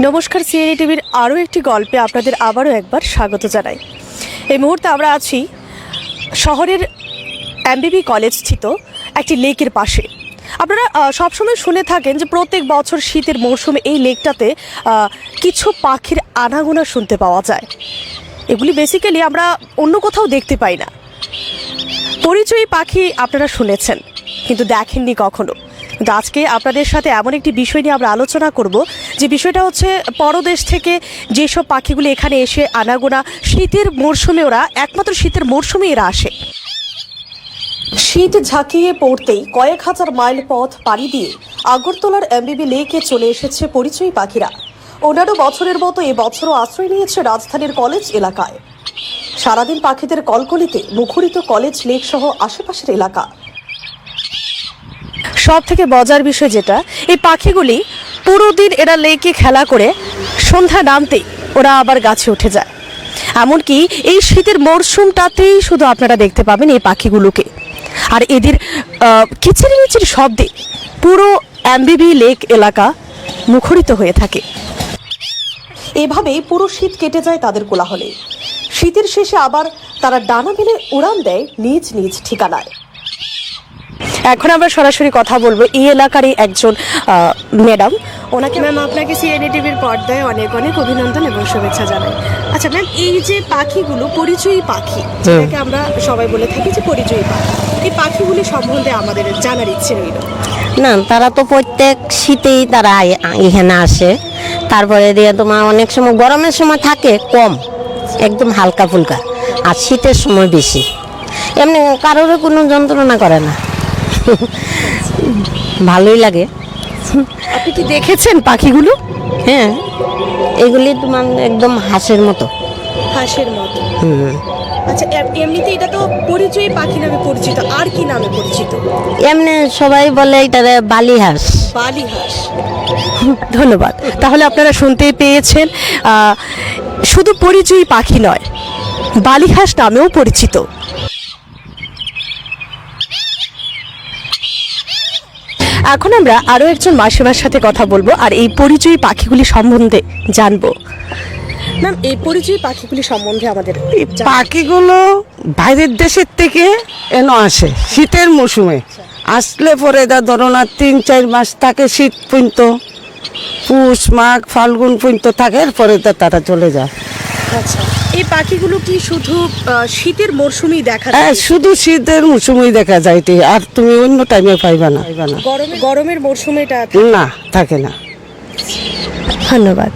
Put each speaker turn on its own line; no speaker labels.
নমস্কার, সিএনই টিভির আরও একটি গল্পে আপনাদের আবারও একবার স্বাগত জানাই। এই মুহূর্তে আমরা আছি শহরের এমবিবি কলেজ স্থিত একটি লেকের পাশে। আপনারা সবসময় শুনে থাকেন যে প্রত্যেক বছর শীতের মৌসুমে এই লেকটাতে কিছু পাখির আনাগোনা শুনতে পাওয়া যায়। এগুলি বেসিক্যালি আমরা অন্য কোথাও দেখতে পাই না। পরিচয়ী পাখি আপনারা শুনেছেন কিন্তু দেখেননি কখনো। কিন্তু আজকে আপনাদের সাথে এমন একটি বিষয় নিয়ে আমরা আলোচনা করব, যে বিষয়টা হচ্ছে পরদেশ থেকে যেসব পাখিগুলি এখানে এসে আনাগোনা শীতের মরশুমে, ওরা একমাত্র শীতের মরশুমে এরা আসে। শীত ঝাঁকিয়ে পড়তেই কয়েক হাজার মাইল পথ পাড়ি দিয়ে আগরতলার এমবিবি লেকে চলে এসেছে পরিচয়ী পাখিরা। অন্যান্য বছরের মতো এবছরও আশ্রয় নিয়েছে রাজধানীর কলেজ এলাকায়। সারাদিন পাখিদের কলকলিতে মুখরিত কলেজ লেক সহ আশেপাশের এলাকা। সব থেকে মজার বিষয় যেটা, এই পাখিগুলি পুরো দিন এরা লেকে খেলা করে সন্ধ্যা নামতেই ওরা আবার গাছে উঠে যায়। এমনকি এই শীতের মরশুমটাতেই শুধু আপনারা দেখতে পাবেন এই পাখিগুলোকে। আর এদের কিচিরমিচির শব্দে পুরো এমবিবি লেক এলাকা মুখরিত হয়ে থাকে। এভাবেই পুরো শীত কেটে যায় তাদের কোলাহলে। শীতের শেষে আবার তারা ডানা মেলে উড়ান দেয় নিজ নিজ ঠিকানায়। এখন আমরা সরাসরি কথা বলবো এই এলাকারই একজন ম্যাডাম। ওনাকে ম্যাম, আপনাকে সিএনই টিভির পর্দায় অনেক অনেক অভিনন্দন এবং শুভেচ্ছা জানাই। আচ্ছা ম্যাম, এই যে পাখিগুলো পরিচয়ী পাখি, যেটাকে আমরা সবাই বলে থাকি যে পরিচয়ী পাখি, এই পাখিগুলি সম্বন্ধে আমাদের জানার ইচ্ছে রইল।
না, তারা তো প্রত্যেক শীতেই তারা এখানে আসে। তারপরে দিয়ে তোমার অনেক সময় গরমের সময় থাকে কম, একদম হালকা ফুলকা, আর শীতের সময় বেশি। এমনি কারোর কোনো যন্ত্রণা করে না, ভালোই লাগে।
আপনি কি দেখেছেন পাখিগুলো?
হ্যাঁ, এগুলি তোমার একদম হাঁসের মতো।
হাঁসের মতো। আচ্ছা, এমনিতে এটা তো পরিচয়ী পাখি নামে পরিচিত, আর কি নামে পরিচিত?
এমনি সবাই বলে এটারে বালি হাঁস।
বালি হাঁস। ধন্যবাদ। তাহলে আপনারা শুনতেই পেয়েছেন, শুধু পরিচয়ী পাখি নয়, বালি হাঁস নামেও পরিচিত। এখন আমরা আরও একজন মাসিমার সাথে কথা বলবো আর এই পরিচয়ী পাখিগুলি সম্বন্ধে জানবো। ম্যাম, এই পরিচয়ী পাখিগুলি সম্বন্ধে আমাদের
পাখিগুলো বাইরের দেশের থেকে এনো আসে শীতের মৌসুমে। আসলে পরে ধরো না 3-4 মাস থাকে শীত পর্যন্ত, পুষ মাঘ ফাল্গুন পর্যন্ত থাকে, এরপরে তারা চলে যায়।
আচ্ছা, এই পাখিগুলো কি শুধু শীতের মরশুমেই দেখা
হ্যাঁ,
যায়?
শুধু শীতের মৌসুমেই দেখা যায়, আর তুমি অন্য টাইমে পাইবা না।
গরমের মরশুমে এটা
না, থাকে না।
ধন্যবাদ।